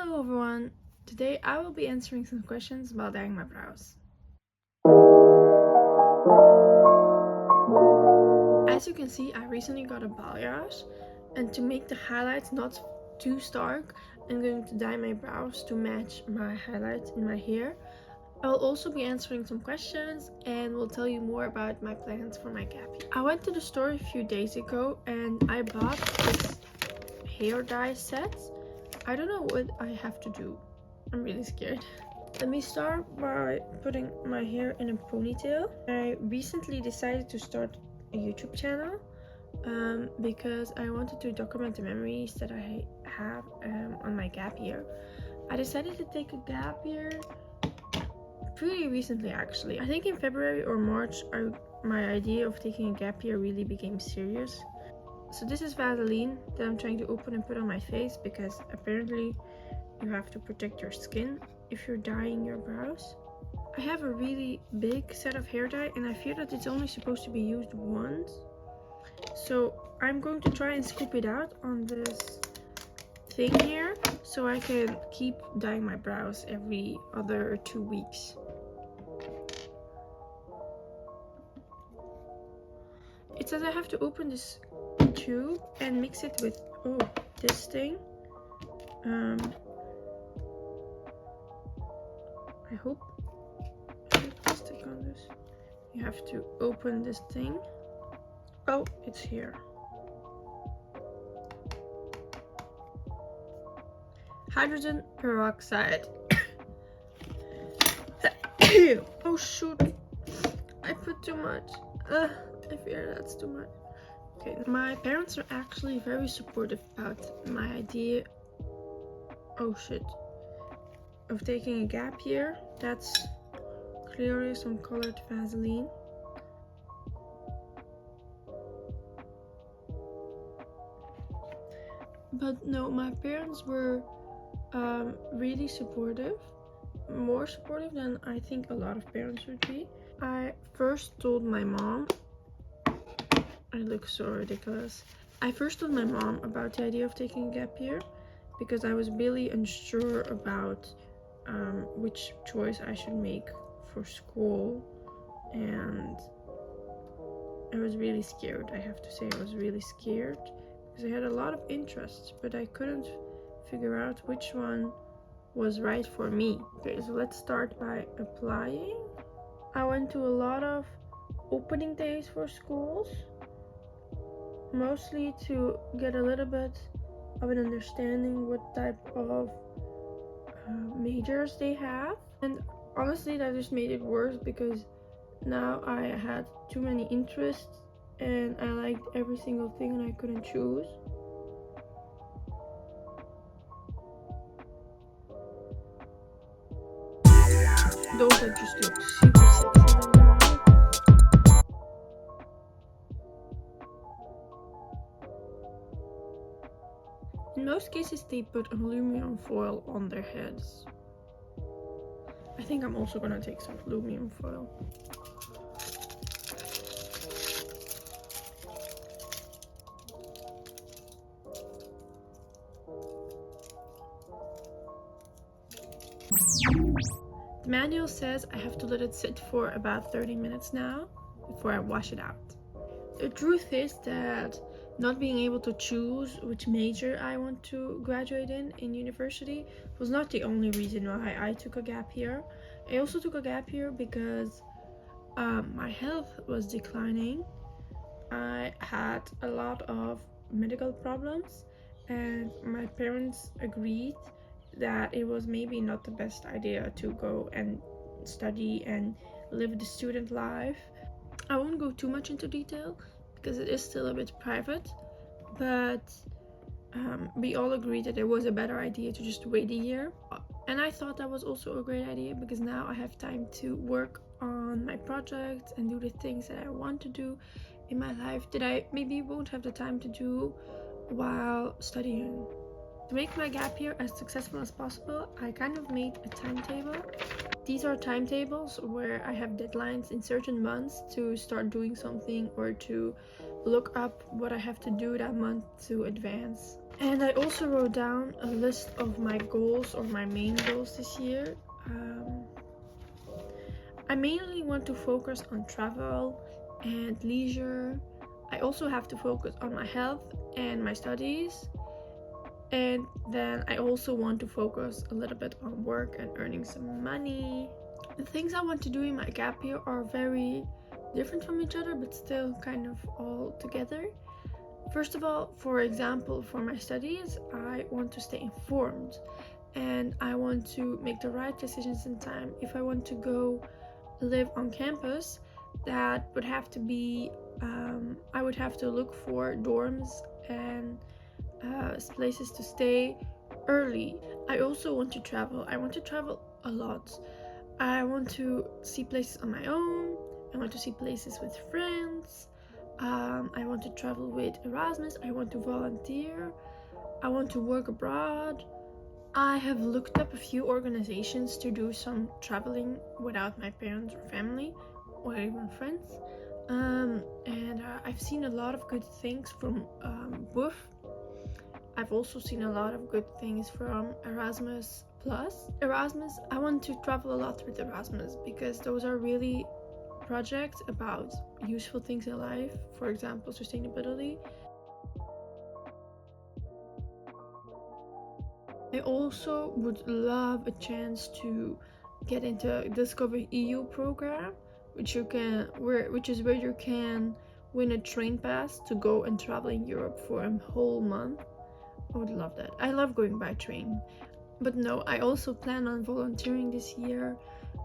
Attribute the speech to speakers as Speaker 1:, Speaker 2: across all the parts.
Speaker 1: Hello everyone! Today I will be answering some questions about dyeing my brows. As you can see, I recently got a balayage, and to make the highlights not too stark, I'm going to dye my brows to match my highlights in my hair. I'll also be answering some questions and will tell you more about my plans for my gap year. I went to the store a few days ago and I bought this hair dye set. I don't know what I have to do. I'm really scared. Let me start by putting my hair in a ponytail. I recently decided to start a YouTube channel because I wanted to document the memories that I have on my gap year. I decided to take a gap year pretty recently, actually. I think in February or March my idea of taking a gap year really became serious. So this is Vaseline that I'm trying to open and put on my face because apparently you have to protect your skin if you're dyeing your brows. I have a really big set of hair dye and I fear that it's only supposed to be used once. So I'm going to try and scoop it out on this thing here so I can keep dyeing my brows every other 2 weeks. It says I have to open this tube and mix it with this thing. I hope I stick on this. You have to open this thing. Oh, it's here. Hydrogen peroxide. Oh shoot, I put too much. I fear that's too much. Okay, my parents are actually very supportive about my idea. Oh shit. Of taking a gap year. That's clearly some colored Vaseline. But no, my parents were really supportive. More supportive than I think a lot of parents would be. I first told my mom. I look so ridiculous. I first told my mom about the idea of taking a gap year because I was really unsure about which choice I should make for school, and I was really scared. I have to say I was really scared because I had a lot of interests, but I couldn't figure out which one was right for me. Okay, so let's start by applying. I went to a lot of opening days for schools, mostly to get a little bit of an understanding what type of majors they have, and honestly that just made it worse because now I had too many interests and I liked every single thing and I couldn't choose. Those that just look super sexy. In most cases they put aluminum foil on their heads. I think I'm also gonna take some aluminum foil. The manual says I have to let it sit for about 30 minutes now before I wash it out. The truth is that not being able to choose which major I want to graduate in university was not the only reason why I took a gap year. I also took a gap year because my health was declining. I had a lot of medical problems and my parents agreed that it was maybe not the best idea to go and study and live the student life. I won't go too much into detail because it is still a bit private, but we all agreed that it was a better idea to just wait a year. And I thought that was also a great idea because now I have time to work on my projects and do the things that I want to do in my life that I maybe won't have the time to do while studying. To make my gap year as successful as possible, I kind of made a timetable. These are timetables where I have deadlines in certain months to start doing something or to look up what I have to do that month to advance. And I also wrote down a list of my goals or my main goals this year. I mainly want to focus on travel and leisure. I also have to focus on my health and my studies. And then I also want to focus a little bit on work and earning some money. The things I want to do in my gap year are very different from each other, but still kind of all together. First of all, for example, for my studies, I want to stay informed and I want to make the right decisions in time. If I want to go live on campus, that would have to be, I would have to look for dorms and places to stay early. I also want to travel. I want to travel a lot. I want to see places on my own. I want to see places with friends. I want to travel with Erasmus. I want to volunteer. I want to work abroad. I have looked up a few organizations to do some traveling without my parents or family or even friends. I've seen a lot of good things from WOOF. I've also seen a lot of good things from Erasmus Plus. Erasmus, I want to travel a lot with Erasmus because those are really projects about useful things in life, for example, sustainability. I also would love a chance to get into Discover EU program, which is where you can win a train pass to go and travel in Europe for a whole month. I would love that. I love going by train. But no, I also plan on volunteering this year,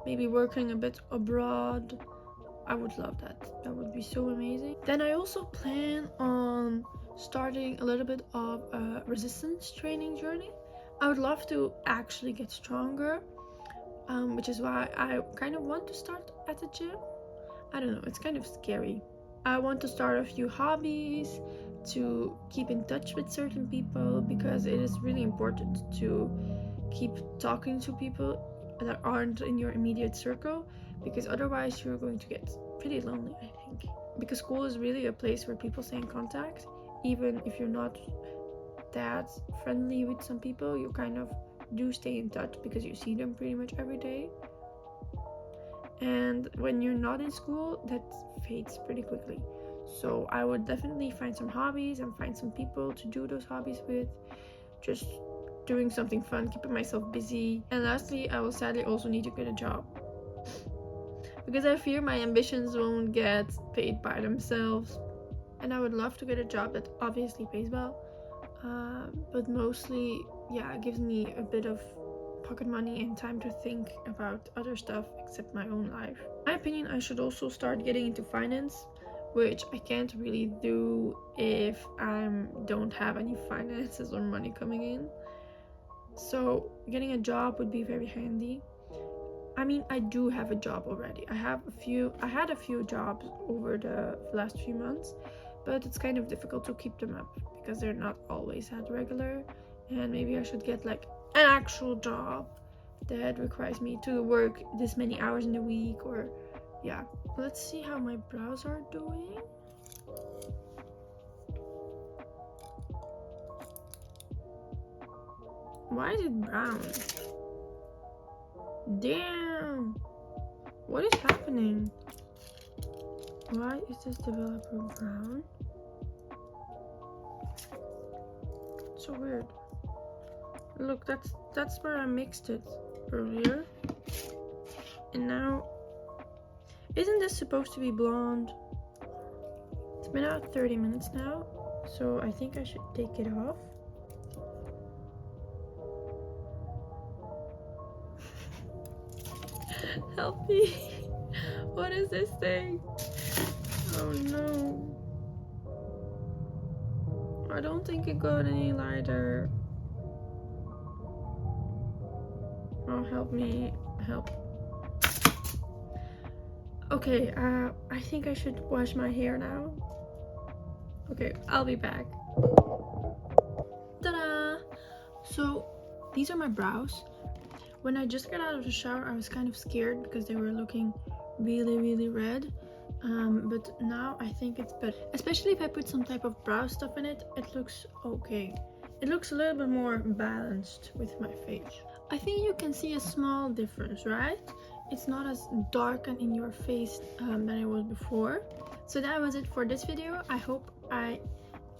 Speaker 1: maybe working a bit abroad. I would love that. That would be so amazing. Then I also plan on starting a little bit of a resistance training journey. I would love to actually get stronger, which is why I kind of want to start at the gym. I don't know, it's kind of scary. I want to start a few hobbies, to keep in touch with certain people, because it is really important to keep talking to people that aren't in your immediate circle, because otherwise you're going to get pretty lonely, I think. Because school is really a place where people stay in contact, even if you're not that friendly with some people, you kind of do stay in touch because you see them pretty much every day. And when you're not in school, that fades pretty quickly. So I would definitely find some hobbies and find some people to do those hobbies with, just doing something fun, keeping myself busy. And lastly, I will sadly also need to get a job, because I fear my ambitions won't get paid by themselves. And I would love to get a job that obviously pays well, but mostly, yeah, gives me a bit of pocket money and time to think about other stuff except my own life. In my opinion, I should also start getting into finance, which I can't really do if I don't have any finances or money coming in. So getting a job would be very handy. I mean, I do have a job already. I had a few jobs over the last few months, but it's kind of difficult to keep them up because they're not always that regular. And maybe I should get like an actual job that requires me to work this many hours in a week, or yeah. Let's see how my brows are doing. Why is it brown? Damn! What is happening? Why is this developer brown? So weird. Look, that's where I mixed it earlier. And now, isn't this supposed to be blonde? It's been out 30 minutes now, so I think I should take it off. Help me! What is this thing? Oh no. I don't think it got any lighter. Oh, help me. Help. Okay, I think I should wash my hair now. Okay, I'll be back. Ta-da! So, these are my brows. When I just got out of the shower, I was kind of scared because they were looking really, really red. But now I think it's better. Especially if I put some type of brow stuff in it, it looks okay. It looks a little bit more balanced with my face. I think you can see a small difference, right? It's not as dark and in your face than it was before. So that was it for this video. I hope I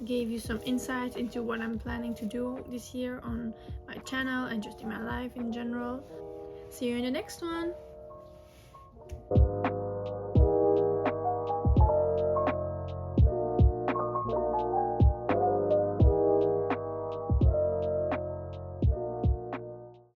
Speaker 1: gave you some insight into what I'm planning to do this year on my channel and just in my life in general. See you in the next one.